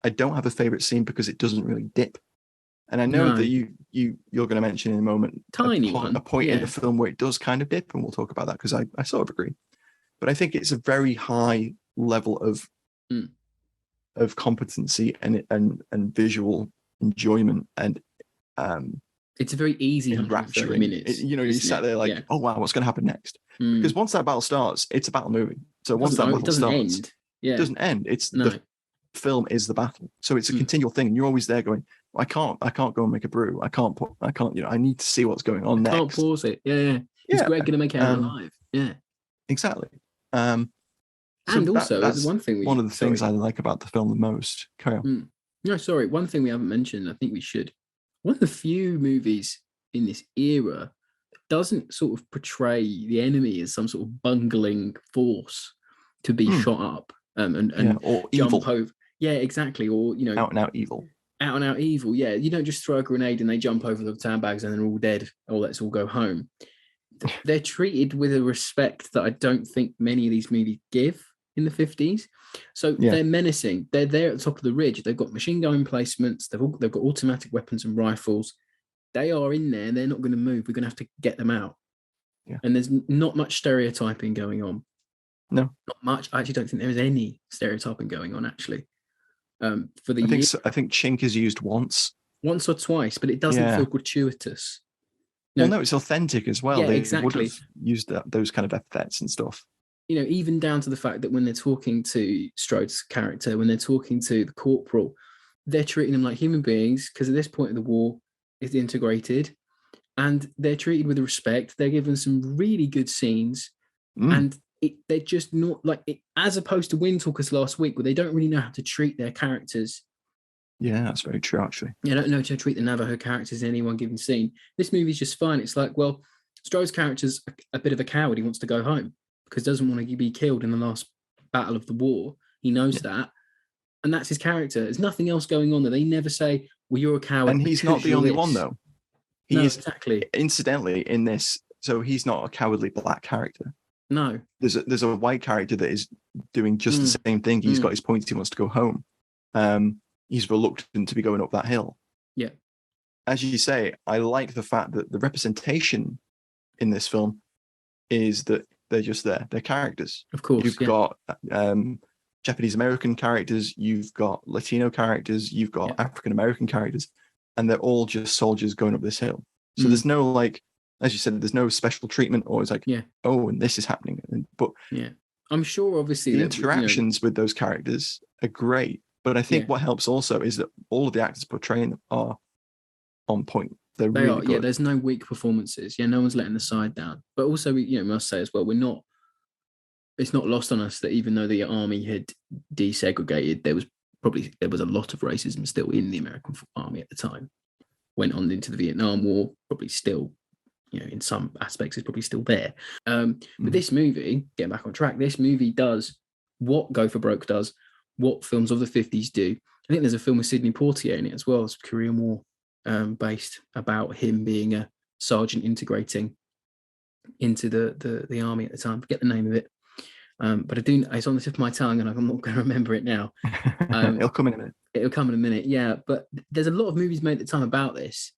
I don't have a favorite scene because it doesn't really dip. And I know that you're going to mention in a moment a point in the film where it does kind of dip, and we'll talk about that because I sort of agree. But I think it's a very high level of competency and visual enjoyment, and it's a very easy 130 minutes. You sat there like, oh wow, what's going to happen next? Because once that battle starts, it's a battle movie. So once that battle starts, it doesn't end. It's the film is the battle, so it's a continual thing, and you're always there going, I can't go and make a brew. I need to see what's going on next. Can't pause it. Is Greg going to make it out alive? Exactly. And also, that's one of the things I like about the film the most. Carry on. No, sorry. One thing we haven't mentioned, I think we should. One of the few movies in this era that doesn't sort of portray the enemy as some sort of bungling force to be shot up and or jump evil. over. Yeah, exactly. Or out and out evil. Out and out evil. Yeah, you don't just throw a grenade and they jump over the sandbags and they're all dead. Oh, let's all go home. They're treated with a respect that I don't think many of these movies give in the 50s. So they're menacing. They're there at the top of the ridge. They've got machine gun emplacements. They've got automatic weapons and rifles. They are in there. They're not going to move. We're going to have to get them out. Yeah. And there's not much stereotyping going on. No, not much. I actually don't think there is any stereotyping going on. Actually, I think chink is used once or twice, but it doesn't feel gratuitous. No, it's authentic as well. Yeah, they exactly. would have used those kind of epithets and stuff. Even down to the fact that when they're talking to Strode's character, when they're talking to the corporal, they're treating them like human beings because at this point of the war, it's integrated, and they're treated with respect. They're given some really good scenes, and they're just not like it, as opposed to Windtalkers last week, where they don't really know how to treat their characters. Yeah, that's very true, actually. They don't know how to treat the Navajo characters in any one given scene. This movie's just fine. It's like, well, Strode's character's a bit of a coward. He wants to go home because he doesn't want to be killed in the last battle of the war. He knows that. And that's his character. There's nothing else going on there. They never say, well, you're a coward. And he's not the only one, though. He is exactly. Incidentally, in this, so he's not a cowardly black character. No. There's a white character that is doing just the same thing. He's got his points. He wants to go home. He's reluctant to be going up that hill. Yeah. As you say, I like the fact that the representation in this film is that they're just there. They're characters. Of course. You've got Japanese American characters, you've got Latino characters, you've got African American characters, and they're all just soldiers going up this hill. So there's no, like, as you said, there's no special treatment, or it's like, oh, and this is happening. But I'm sure, obviously, the interactions with those characters are great. But I think what helps also is that all of the actors portraying them are on point. They really are. good. Yeah, there's no weak performances. Yeah, no one's letting the side down. But also, we must say as well, it's not lost on us that even though the army had desegregated, there was a lot of racism still in the American army at the time. Went on into the Vietnam War, probably still, in some aspects, is probably still there. But this movie, getting back on track, this movie does what Go for Broke does, what films of the 50s do. I think there's a film with Sidney Poitier in it as well. It's Korean War based, about him being a sergeant integrating into the army at the time. Forget the name of it. But it's on the tip of my tongue and I'm not going to remember it now. It'll come in a minute. It'll come in a minute, yeah. But there's a lot of movies made at the time about this.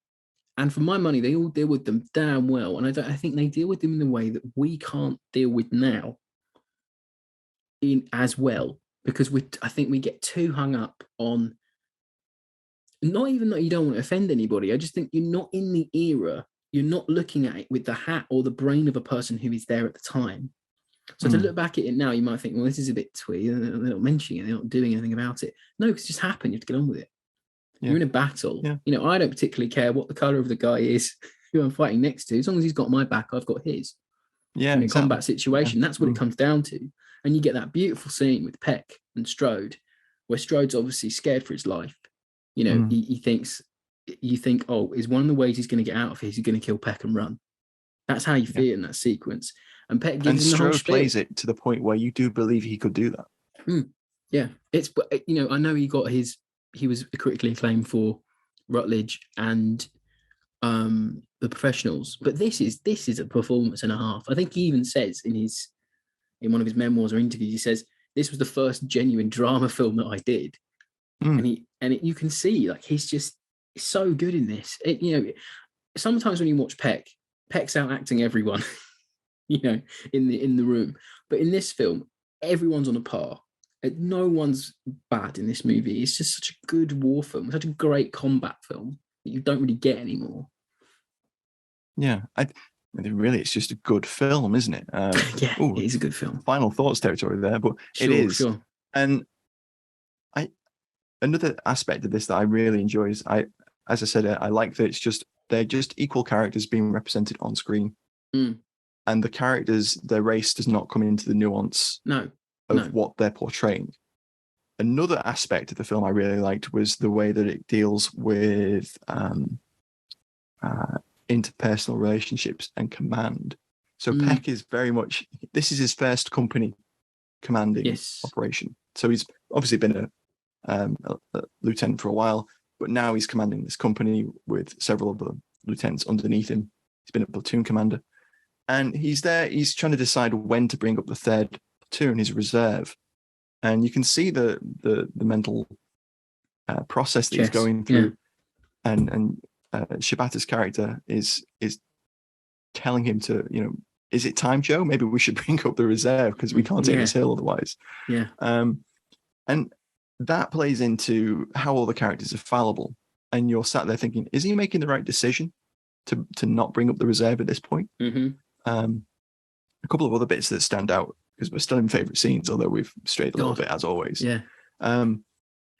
And for my money, they all deal with them damn well. And I think they deal with them in the way that we can't deal with now as well. Because I think we get too hung up on, not even that you don't want to offend anybody. I just think you're not in the era. You're not looking at it with the hat or the brain of a person who is there at the time. So to look back at it now, you might think, well, this is a bit twee. They're not mentioning it. They're not doing anything about it. No, because it just happened. You have to get on with it. Yeah. You're in a battle. Yeah. I don't particularly care what the color of the guy is who I'm fighting next to. As long as he's got my back, I've got his. Yeah, in a combat situation. That's what it comes down to. And you get that beautiful scene with Peck and Strode, where Strode's obviously scared for his life. He thinks, you think, oh, is one of the ways he's going to get out of here, he's going to kill Peck and run. That's how you feel in that sequence. And Peck gives him the whole Strode plays it to the point where you do believe he could do that. Yeah, it's I know he was critically acclaimed for Rutledge and The Professionals, but this is a performance and a half. I think he even says in one of his memoirs or interviews, he says this was the first genuine drama film that I did, and you can see like he's so good in this. Sometimes when you watch Peck's out acting everyone. In the room. But in this film, everyone's on a par. No one's bad in this movie. It's just such a good war film, such a great combat film that you don't really get anymore. Yeah, it's just a good film, isn't it? It is a good film. Final thoughts territory there, but it is. Sure. And another aspect of this that I really enjoy is, as I said, I like that they're just equal characters being represented on screen. And the characters, their race does not come into the nuance of what they're portraying. Another aspect of the film I really liked was the way that it deals with interpersonal relationships and command. So Peck is very much, this is his first company commanding operation. So he's obviously been a lieutenant for a while, but now he's commanding this company with several of the lieutenants underneath him. He's been a platoon commander. And he's trying to decide when to bring up the third platoon, his reserve. And you can see the mental process that he's going through. Yeah. And Shibata's character is telling him to, is it time, Joe? Maybe we should bring up the reserve because we can't take this hill otherwise. Yeah. And that plays into how all the characters are fallible. And you're sat there thinking, is he making the right decision to not bring up the reserve at this point? Mm-hmm. A couple of other bits that stand out because we're still in favourite scenes, although we've strayed a little bit as always. Yeah,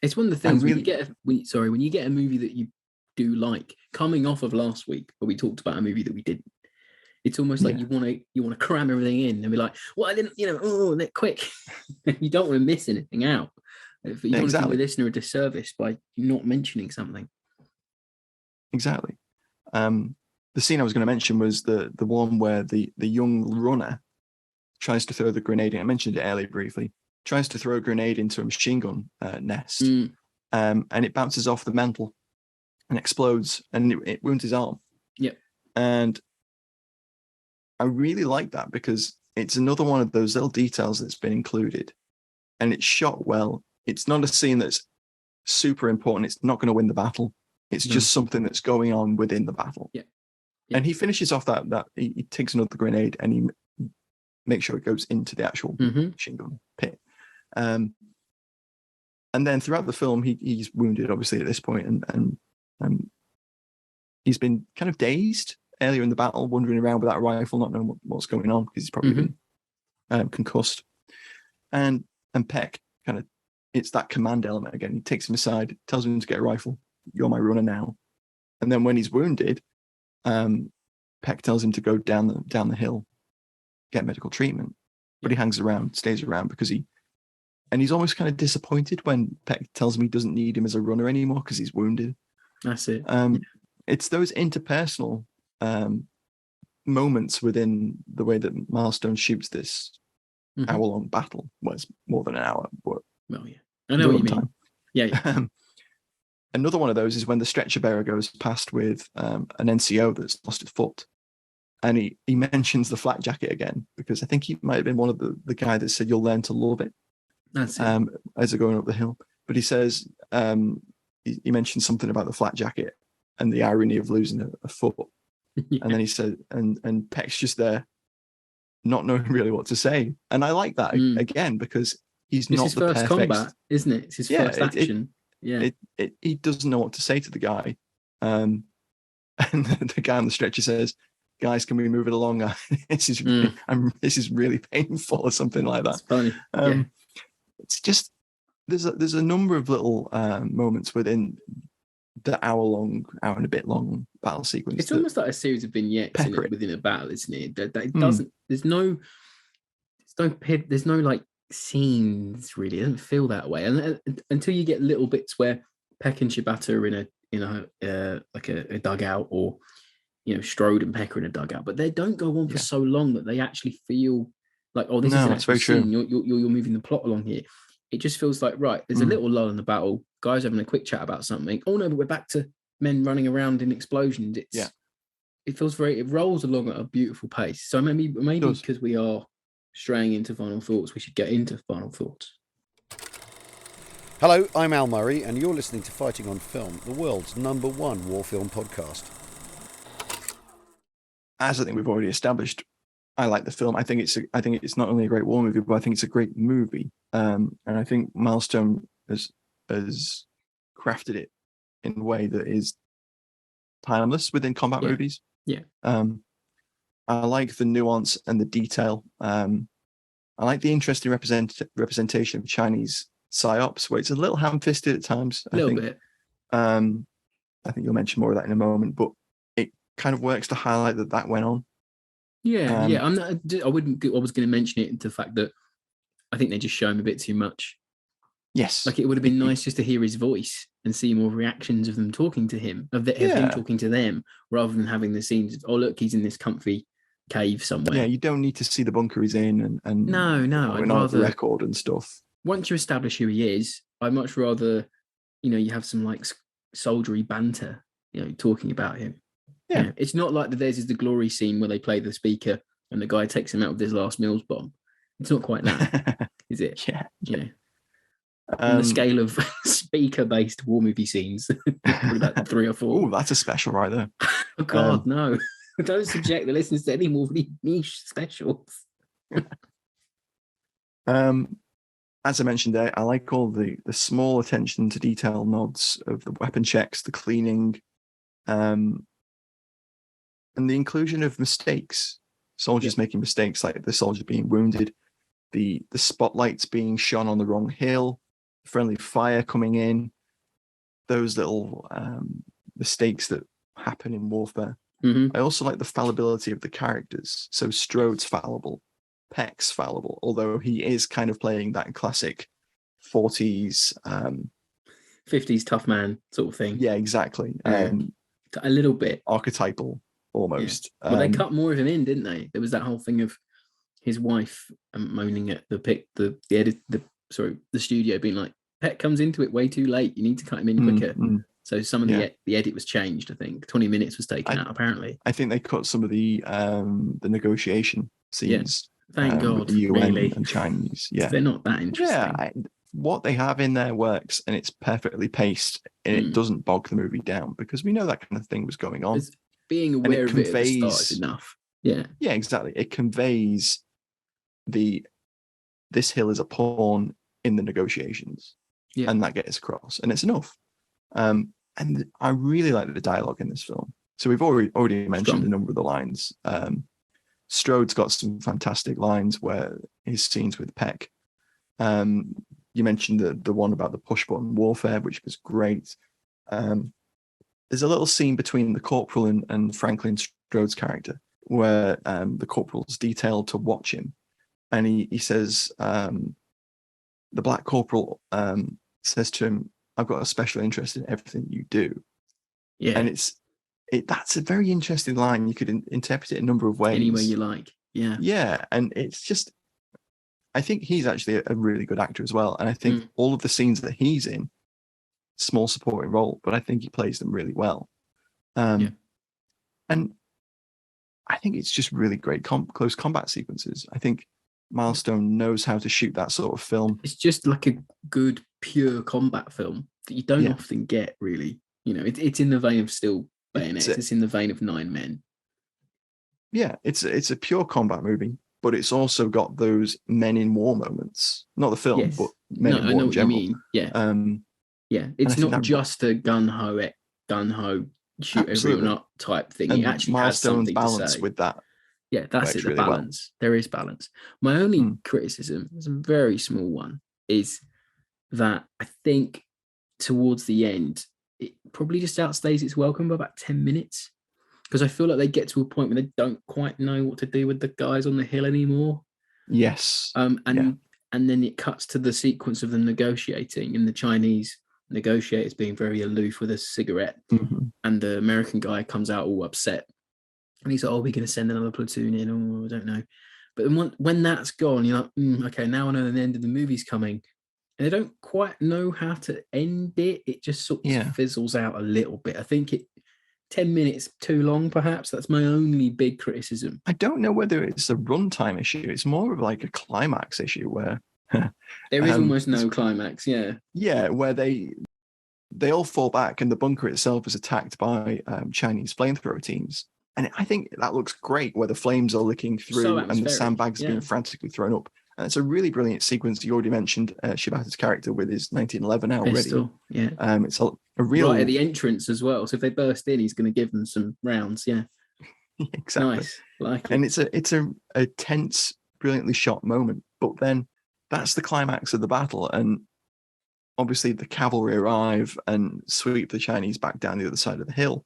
it's one of the things when you get a movie that you do like, coming off of last week where we talked about a movie that we didn't. It's almost like you want to cram everything in and be like, well, I didn't, quick. You don't want to miss anything out. You don't want to do the listener a disservice by not mentioning something. Exactly. the scene I was going to mention was the one where the young runner tries to throw the grenade in. I mentioned it earlier briefly. Tries to throw a grenade into a machine gun nest, and it bounces off the mantle and explodes, and it wounds his arm. Yep. And I really like that because it's another one of those little details that's been included, and it's shot well. It's not a scene that's super important. It's not going to win the battle. It's just something that's going on within the battle. Yeah. And he finishes off that he takes another grenade and he makes sure it goes into the actual machine gun pit. And then throughout the film, he's wounded, obviously, at this point, and he's been kind of dazed earlier in the battle, wandering around with that rifle, not knowing what's going on because he's probably been concussed. And Peck kind of, it's that command element again. He takes him aside, tells him to get a rifle. You're my runner now. And then when he's wounded, Peck tells him to go down the hill, get medical treatment. But he hangs around, stays around because he's almost kind of disappointed when Peck tells him he doesn't need him as a runner anymore because he's wounded. That's it. It's those interpersonal moments within the way that Milestone shoots this hour-long battle. Well, it's more than an hour, but I know what you mean. Yeah. Another one of those is when the stretcher bearer goes past with an NCO that's lost his foot. And he mentions the flak jacket again, because I think he might have been one of the guy that said, you'll learn to love it. That's it. As they're going up the hill. But he says, he mentioned something about the flak jacket and the irony of losing a foot. And then he said, and Peck's just there, not knowing really what to say. And I like that again, because it's not his the first perfect combat, isn't it? It's his first action. He doesn't know what to say to the guy. And the guy on the stretcher says, guys, can we move it along? This is really painful, or something like that. It's funny. It's just there's a number of little moments within the hour and a bit long battle sequence. It's almost like a series of vignettes within a battle, isn't it? That it doesn't. There's no like scenes really. It doesn't feel that way, and until you get little bits where Peck and Shibata are in a dugout, or Strode and Peck are in a dugout, but they don't go on for so long that they actually feel like, oh, this is an actual scene. You're moving the plot along here. It just feels like, right, there's a little lull in the battle. Guys having a quick chat about something. Oh no, but we're back to men running around in explosions. It feels it rolls along at a beautiful pace. So maybe because we are straying into final thoughts, we should get into final thoughts. Hello, I'm Al Murray, and you're listening to Fighting on Film, the world's #1 war film podcast. As I think we've already established, I like the film. I think it's not only a great war movie, but I think it's a great movie. And I think Milestone has crafted it in a way that is timeless within combat movies. Yeah. I like the nuance and the detail. I like the interesting representation of Chinese psyops, where it's a little ham-fisted at times. A little bit. I think you'll mention more of that in a moment, but it kind of works to highlight that went on. Yeah, I was going to mention it into the fact that I think they just show him a bit too much. Yes. Like, it would have been nice just to hear his voice and see more reactions of them talking to him, of him talking to them, rather than having the scenes of, oh, look, he's in this comfy cave somewhere. Yeah, you don't need to see the bunker he's in and no, I'd rather the record and stuff. Once you establish who he is, I'd much rather, you have some like soldiery banter, talking about him. Yeah. It's not like there's the glory scene where they play the speaker and the guy takes him out with his last meals bomb. It's not quite that, is it? Yeah. On the scale of speaker-based war movie scenes, probably about 3 or 4. Oh, that's a special right there. Oh God, no! Don't subject the listeners to any more niche specials. As I mentioned there, I like all the small attention to detail nods of the weapon checks, the cleaning, and the inclusion of mistakes. Soldiers making mistakes, like the soldier being wounded, the spotlights being shone on the wrong hill, friendly fire coming in, those little mistakes that happen in warfare. I also like the fallibility of the characters. So Strode's fallible, Peck's fallible, although he is kind of playing that classic 40s 50s tough man sort of thing. Yeah, exactly. A little bit archetypal almost. Well, they cut more of him in, didn't they? There was that whole thing of his wife moaning at the studio, being like, Peck comes into it way too late. You need to cut him in quicker. So some of the edit was changed. I think 20 minutes was taken out. Apparently, I think they cut some of the negotiation scenes. Thank God, with the UN really. and Chinese. Yeah, they're not that interesting. Yeah, what they have in there works, and it's perfectly paced, and it doesn't bog the movie down because we know that kind of thing was going on. Being aware of it at the start is enough. Yeah, exactly. It conveys this hill is a pawn in the negotiations, and that gets across, and it's enough. And I really like the dialogue in this film. So we've already mentioned a number of the lines. Strode's got some fantastic lines where his scenes with Peck. You mentioned the one about the push button warfare, which was great. There's a little scene between the corporal and Franklin Strode's character where the corporal's detailed to watch him, and he says, the black corporal says to him, "I've got a special interest in everything you do." Yeah, and that's a very interesting line. You could interpret it a number of ways, any way you like. Yeah, and it's just, I think he's actually a really good actor as well. And I think all of the scenes that he's in, small supporting role, but I think he plays them really well. And I think it's just really great close combat sequences. I think Milestone knows how to shoot that sort of film. It's just like a good, pure combat film that you don't often get, really. You know, it's in the vein of Steel Bayonets. It's in the vein of Nine Men. Yeah, it's a pure combat movie, but it's also got those men in war moments. Not the film, but men in war. I know what you mean. Yeah. It's not just a gun ho, shoot everyone up type thing. And it actually Milestone's has something balance to say. with that. Yeah, that's it. The balance. Well. There is balance. My only criticism, is a very small one, is that I think towards the end, it probably just outstays its welcome by about 10 minutes. Because I feel like they get to a point where they don't quite know what to do with the guys on the hill anymore. Yes. And then it cuts to the sequence of them negotiating, and the Chinese negotiators being very aloof with a cigarette, and the American guy comes out all upset, and he's like, "Oh, we're going to send another platoon in," or I don't know. But then when that's gone, you're like, okay, now I know the end of the movie's coming, and they don't quite know how to end it. It just sort of fizzles out a little bit. I think 10 minutes too long, perhaps. That's my only big criticism. I don't know whether it's a runtime issue. It's more of like a climax issue where there is almost no climax. Yeah, where they all fall back and the bunker itself is attacked by Chinese flamethrower teams. And I think that looks great, where the flames are licking through and the sandbags are being frantically thrown up. And it's a really brilliant sequence. You already mentioned Shibata's character with his 1911 already. It's a real... Right at the entrance as well. So if they burst in, he's going to give them some rounds. Yeah. Exactly. Nice. Like and it's a tense, brilliantly shot moment. But then that's the climax of the battle. And obviously the cavalry arrive and sweep the Chinese back down the other side of the hill.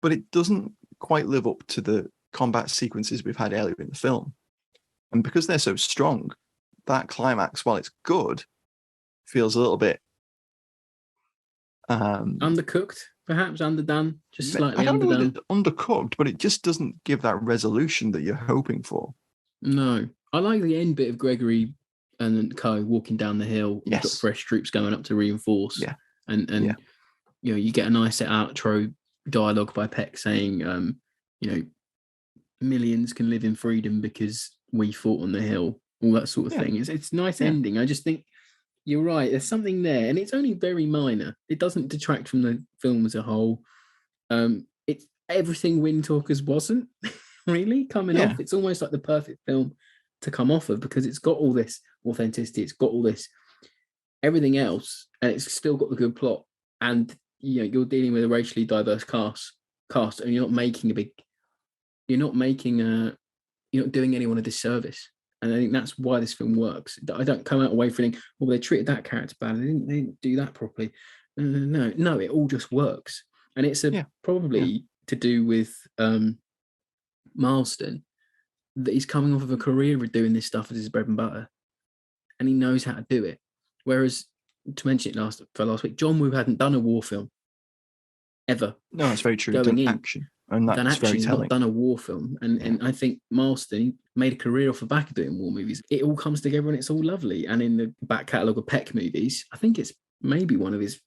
But it doesn't quite live up to the combat sequences we've had earlier in the film. And because they're so strong, that climax, while it's good, feels a little bit undercooked, perhaps underdone, just slightly I don't underdone. know that it's undercooked, but it just doesn't give that resolution that you're hoping for. No, I like the end bit of Gregory and co walking down the hill. You've got fresh troops going up to reinforce. And you know, you get a nice outro dialogue by Peck saying, you know, millions can live in freedom because we fought on the hill, all that sort of thing. It's nice ending. I just think you're right. There's something there, and it's only very minor. It doesn't detract from the film as a whole. It's everything Wind Talkers wasn't really coming off. It's almost like the perfect film to come off of, because it's got all this authenticity. It's got all this everything else, and it's still got the good plot. And you know, you're dealing with a racially diverse cast, and you're not doing anyone a disservice. And I think that's why this film works. I don't come out away feeling, well, they treated that character bad. They didn't do that properly. No, it all just works. And it's probably to do with Milestone, that he's coming off of a career of doing this stuff as his bread and butter, and he knows how to do it. Whereas, to mention it last week, John Woo hadn't done a war film ever. No, that's very true. Going in. Action. and than that's very actually telling. not done a war film. And I think Milestone made a career off the back of doing war movies. It all comes together and it's all lovely. And in the back catalogue of Peck movies, I think it's maybe one of his.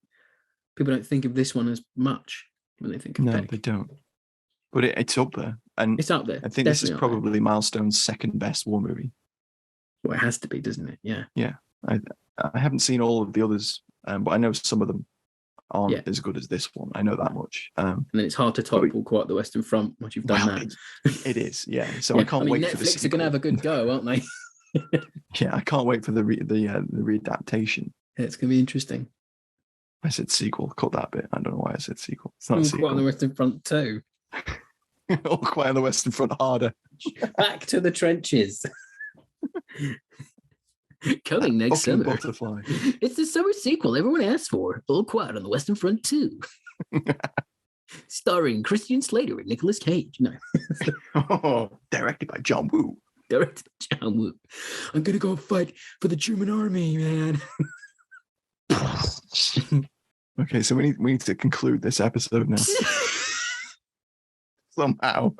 People don't think of this one as much when they think of No, Peck. they don't. But it's up there, and It's up there. I think this is Definitely up there. probably Milestone's second best war movie. Well, it has to be, doesn't it? Yeah. Yeah, I haven't seen all of the others, but I know some of them aren't as good as this one. I know that much. And then it's hard to top All Quiet on the Western Front once you've done that. It is, yeah. So I can't wait Netflix for the sequel. Netflix are going to have a good go, aren't they? Yeah, I can't wait for the readaptation. Yeah, it's going to be interesting. I said sequel. Cut that bit. I don't know why I said sequel. It's not a sequel. All Quiet on the Western Front 2. All Quiet on the Western Front harder. Back to the trenches. Coming next summer. Butterfly. It's the summer sequel everyone asked for. All Quiet on the Western Front 2. Starring Christian Slater and Nicolas Cage. No. Directed by John Woo. Directed by John Woo. I'm going to go fight for the German army, man. Okay, so we need to conclude this episode now. Somehow.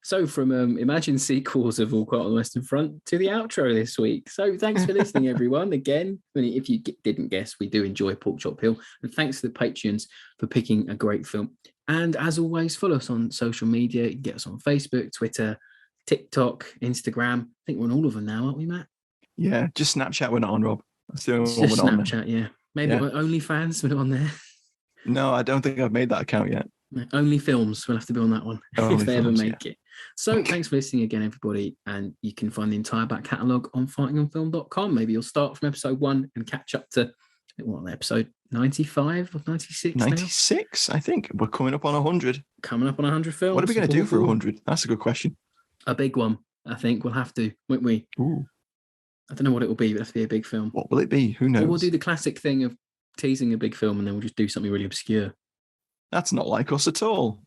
So from Imagine sequels of All Quiet on the Western Front to the outro this week. So thanks for listening, everyone. Again, if you didn't guess, we do enjoy Pork Chop Hill. And thanks to the Patreons for picking a great film. And as always, follow us on social media. You can get us on Facebook, Twitter, TikTok, Instagram. I think we're on all of them now, aren't we, Matt? Yeah, just Snapchat we're not on, Rob. That's the only one we're not on. Snapchat, yeah. Maybe OnlyFans, we're not on there. No, I don't think I've made that account yet. No, Only Films, we'll have to be on that one if they ever make it. So thanks for listening again, everybody. And you can find the entire back catalogue on fightingonfilm.com. Maybe you'll start from episode 1 and catch up to, episode 95 or 96 96, now? I think. We're coming up on 100. Coming up on 100 films. What are we going to do for 100? That's a good question. A big one, I think. We'll have to, won't we? Ooh. I don't know what it will be, but it'll have to be a big film. What will it be? Who knows? Or we'll do the classic thing of teasing a big film and then we'll just do something really obscure. That's not like us at all.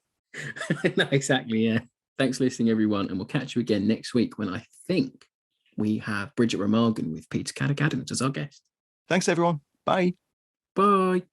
No, exactly, yeah. Thanks for listening, everyone, and we'll catch you again next week when I think we have Bridget Remagen with Peter Cadigan as our guest. Thanks, everyone. Bye. Bye.